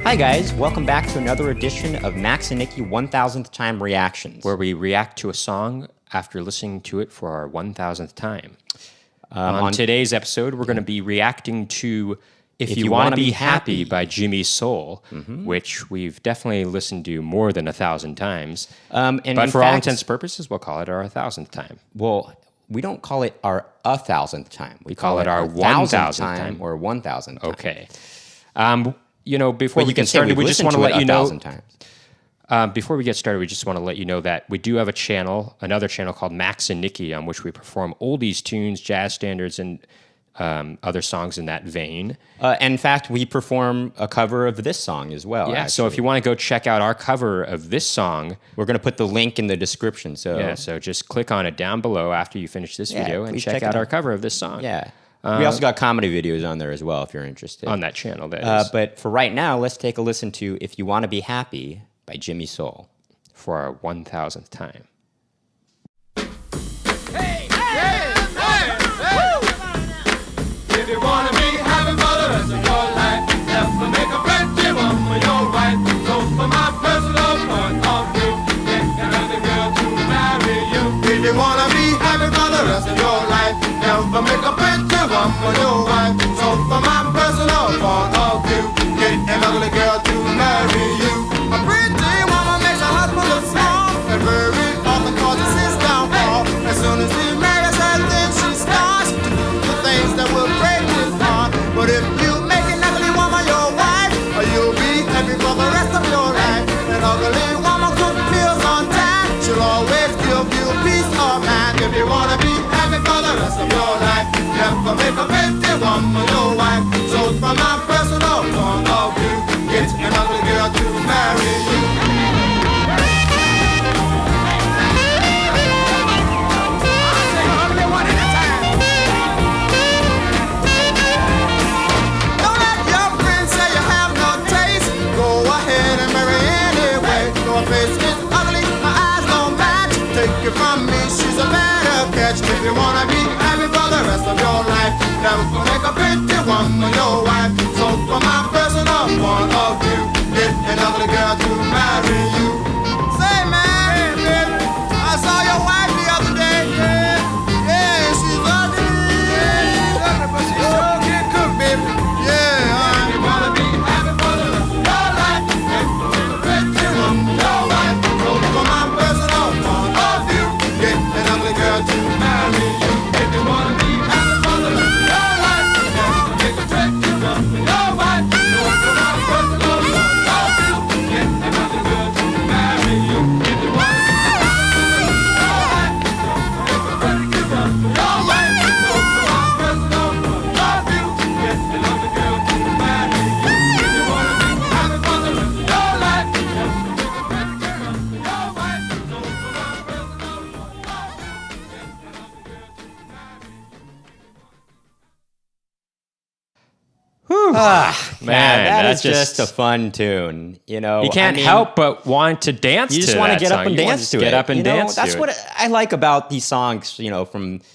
Hi guys, welcome back to another edition of Max and Nicky 1000th Time Reactions. Where we react to a song after listening to it for our 1000th time. On today's episode, we're going to be reacting to If You Want to Be Happy by Jimmy Soul, which we've definitely listened to more than 1,000 times. But for all intents and purposes, we'll call it our 1,000th time. Well, we don't call it our 1,000th time. We call it our 1,000th time. Or 1,000th time. Okay. Before we get started, we just want to let you know. Before we get started, we just want to let you know that we do have another channel called Max and Nicky, on which we perform oldies, tunes, jazz standards, and other songs in that vein. In fact, we perform a cover of this song as well. Yeah, so if you want to go check out our cover of this song, we're going to put the link in the description. So just click on it down below after you finish this video and check out our cover of this song. Yeah. We also got comedy videos on there as well if you're interested. On that channel, that is. But for right now, let's take a listen to If You Want to Be Happy by Jimmy Soul. For our 1,000th time. Hey, hey, hey, hey. If you want to be happy for the rest of your life, never make a friendship with your wife. So for my personal point of view, get another girl to marry you. If you want to be happy for the rest of your life, never make a friendship with your wife. So for my personal point of view, get an ugly girl to marry you. A pretty woman makes her husband look small, and very often causes his downfall. As soon as he marries her, then she starts to do the things that will break his heart. But if you make an ugly woman your wife, you'll be happy for the rest of your life. An ugly woman cooks meals on time, she'll always give you peace of mind. If you wanna be happy for the rest of your life, never make a pretty woman your wife. So from my personal point of view, get an ugly girl to marry you. Don't let your friends say you have no taste. Go ahead and marry anyway. Your face is ugly, her eyes don't match. Take it from me, she's a better catch. If you wanna be happy for the rest of your life, never make a pretty woman your wife. So from my personal point of view, get an ugly girl to marry you. Say man, hey, baby, I saw your wife the other day. Yeah, she's ugly. Yeah, she's ugly, but she sure can cook, baby. Yeah, you wanna be happy for the rest of your life, never make a pretty woman your wife. So from my personal point of view, get an ugly girl to marry you. If you wanna be happy for the rest of your life, never make a pretty woman your wife. So from my personal point of view, get an ugly girl to marry you. If you wanna be happy for the rest of your life, never make a pretty woman your wife. So from my personal point of view, get an ugly girl to marry you. If you wanna be happy for the rest of your life, never make a pretty woman your wife. So from my personal point of view, get an ugly girl to Man, that that's is just a fun tune. You know, You can't help but want to dance to You just that want to get song. up and You wanna dance just to it. Get up and You know, dance that's to what it. I like about these songs, from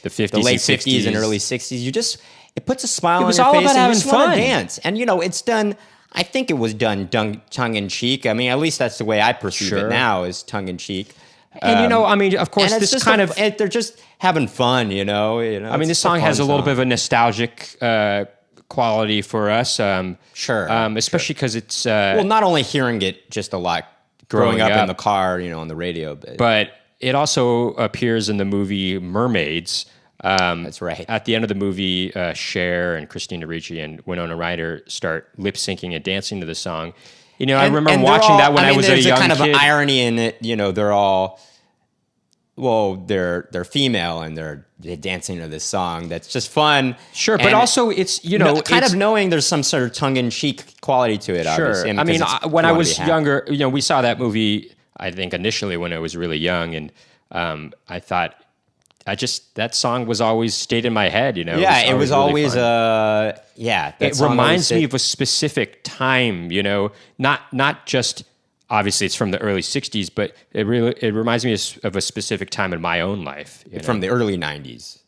The 50s the late and 50s and 60s. early 60s. It puts a smile on was your all face about and you having just want fun. to dance. And, it's done, I think it was done tongue in cheek. I mean, at least that's the way I perceive it Sure. now, is tongue in cheek. And, of course, And it's this just kind of... they're just having fun, I mean, this song has a little bit of a nostalgic quality for us. Sure. Especially because it's... well, not only hearing it just a lot growing up in the car, on the radio, but it also appears in the movie Mermaids. That's right. At the end of the movie, Cher and Christina Ricci and Winona Ryder start lip syncing and dancing to the song. I remember watching that when I was a young kid. There's a kind of irony in it. They're all, they're female and they're dancing to this song. That's just fun. Sure, but also it's kind of knowing there's some sort of tongue in cheek quality to it. Sure. Obviously. I mean, when I was younger. younger, we saw that movie. I think initially when I was really young, and I thought. That song was always stayed in my head, Yeah, it was always, really it reminds me of a specific time, not just, obviously it's from the early 60s, but it reminds me of a specific time in my own life. From the early 90s.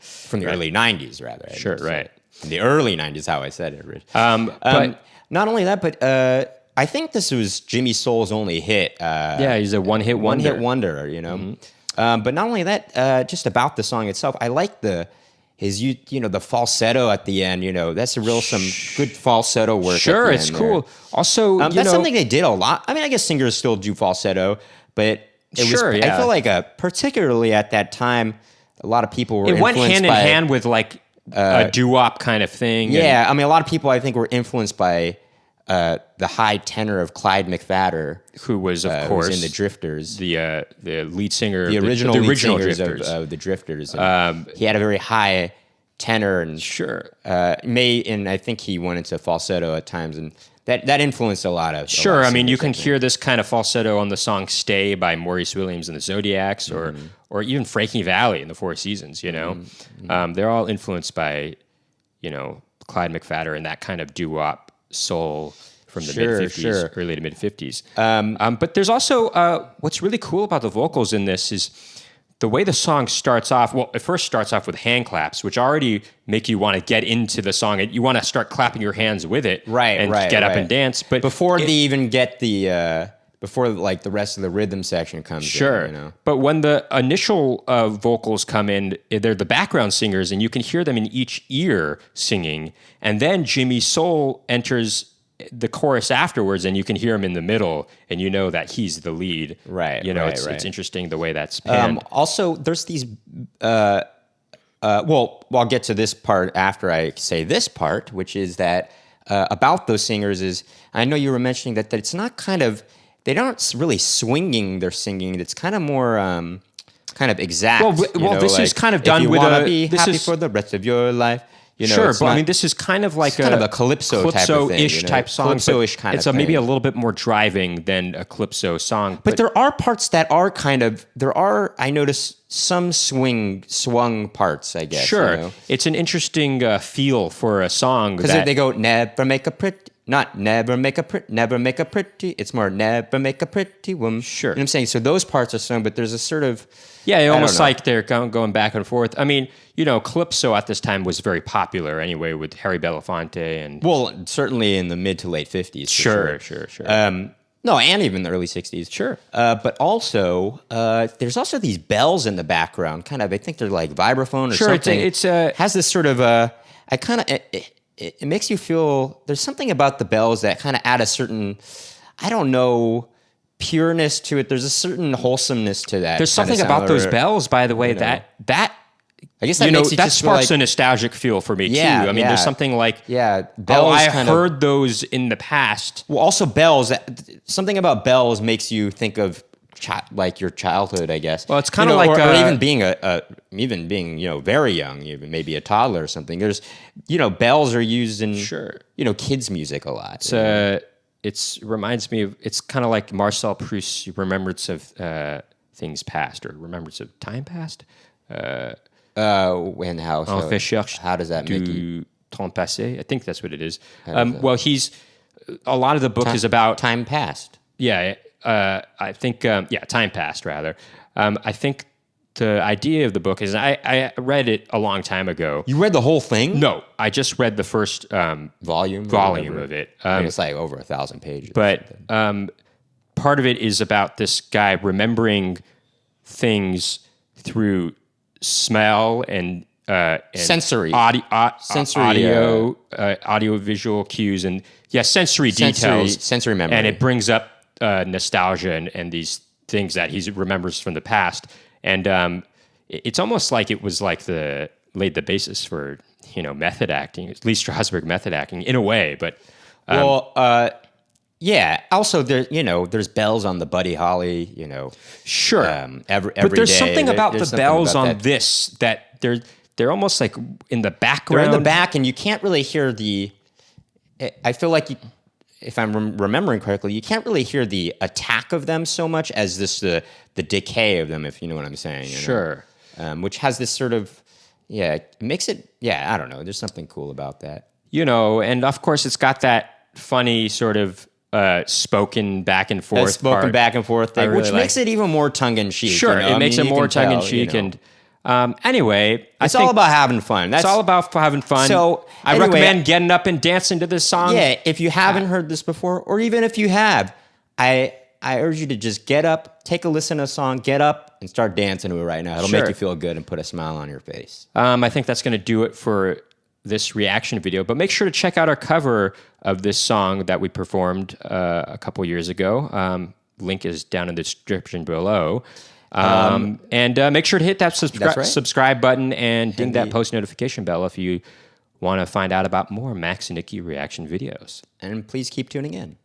From the early 90s, rather. Sure, right. In the early 90s, how I said it, Rich. But not only that, but I think this was Jimmy Soul's only hit. he's a one-hit wonder. One-hit wonder, you know. But not only that, just about the song itself, I like the falsetto at the end. You know, that's some good falsetto work. Sure, at the it's end cool. There. Also, that's something they did a lot. I mean, I guess singers still do falsetto, but I feel like particularly at that time, a lot of people were. It went influenced hand in by, hand with like a doo-wop kind of thing. Yeah, I mean, a lot of people I think were influenced by the high tenor of Clyde McPhatter, who was, of course, in the Drifters, the lead singer, the original lead singers Drifters. of the Drifters. He had a very high tenor, and and I think he went into falsetto at times, and that influenced a lot of. Sure, I mean, you can hear this kind of falsetto on the song "Stay" by Maurice Williams and the Zodiacs, or even Frankie Valli in the Four Seasons. You know, they're all influenced by, Clyde McPhatter and that kind of doo-wop soul from the mid-50s, early to mid-50s. But there's also, what's really cool about the vocals in this is the way the song starts off. Well, it first starts off with hand claps, which already make you want to get into the song. You want to start clapping your hands with it and get up and dance. But before they even get before like the rest of the rhythm section comes in. But when the initial vocals come in, they're the background singers, and you can hear them in each ear singing. And then Jimmy Soul enters the chorus afterwards, and you can hear him in the middle, and you know that he's the lead. Right. It's interesting the way that's panned. Also, there's these. Well, I'll get to this part after I say this part, which is that about those singers is I know you were mentioning that it's not kind of. They aren't really swinging their singing. It's kind of more kind of exact. Well, this is kind of done if you with wanna be happy for the rest of your life. But I mean, this is kind of like kind of a calypso type of thing, type song. Calypso-ish kind of thing. It's maybe a little bit more driving than a calypso song. But there are parts that are I notice some swung parts, I guess. Sure. It's an interesting feel for a song. Because they go, never make a pretty, not never make a pretty. It's more never make a pretty woman. Sure. You know what I'm saying? So those parts are sung, but there's a sort of... Yeah, almost like they're going back and forth. I mean, calypso at this time was very popular anyway with Harry Belafonte and... Well, certainly in the mid to late 50s. Sure. No, and even the early 60s. Sure. But also, there's also these bells in the background. Kind of, I think they're like vibraphone or something. It's has this sort of it makes you feel, there's something about the bells that kind of add a certain, I don't know, pureness to it. There's a certain wholesomeness to that. There's something about those bells, by the way, that I guess that makes that sparks a nostalgic feel for me too. I mean, there's something like bells. I heard those in the past. Well, also bells. Something about bells makes you think of like your childhood, I guess. Well, it's kind of like, or even being very young, even maybe a toddler or something. There's, bells are used in kids' music a lot. It reminds me of, it's kind of like Marcel Proust's Remembrance of Things Past, or Remembrance of Time Past. And how does that make you? Temps passé. I think that's what it is. Well, a lot of the book is about time past. Yeah, I think time passed rather. I think the idea of the book is I read it a long time ago. You read the whole thing? No, I just read the first volume of it. It's like over 1,000 pages. But part of it is about this guy remembering things through smell and sensory, audio, audio-visual cues, and sensory details, sensory memory, and it brings up nostalgia and these things that he remembers from the past, and it's almost like it was like laid the basis for method acting, Lee Strasberg method acting in a way, but Also, there's bells on the Buddy Holly, Sure. Every but there's day. something about the bells on that. this that they're almost like in the background. They're in the back, and you can't really hear the. I feel like, if I'm remembering correctly, you can't really hear the attack of them so much as the decay of them, if you know what I'm saying. Sure. Which has this sort of, it makes it. I don't know. There's something cool about that. And of course, it's got that funny sort of. Spoken back and forth thing, really which makes it even more tongue-in-cheek. Sure, it makes it more tongue-in-cheek, and Anyway, It's all about having fun. It's all about having fun. So, I anyway, recommend getting up and dancing to this song. Yeah, if you haven't heard this before, or even if you have, I urge you to just get up, take a listen to a song, get up, and start dancing to it right now. It'll make you feel good and put a smile on your face. I think that's going to do it for this reaction video. But make sure to check out our cover of this song that we performed a couple years ago. Link is down in the description below. And make sure to hit that subscribe button and ding that post notification bell if you want to find out about more Max and Nicky reaction videos. And please keep tuning in.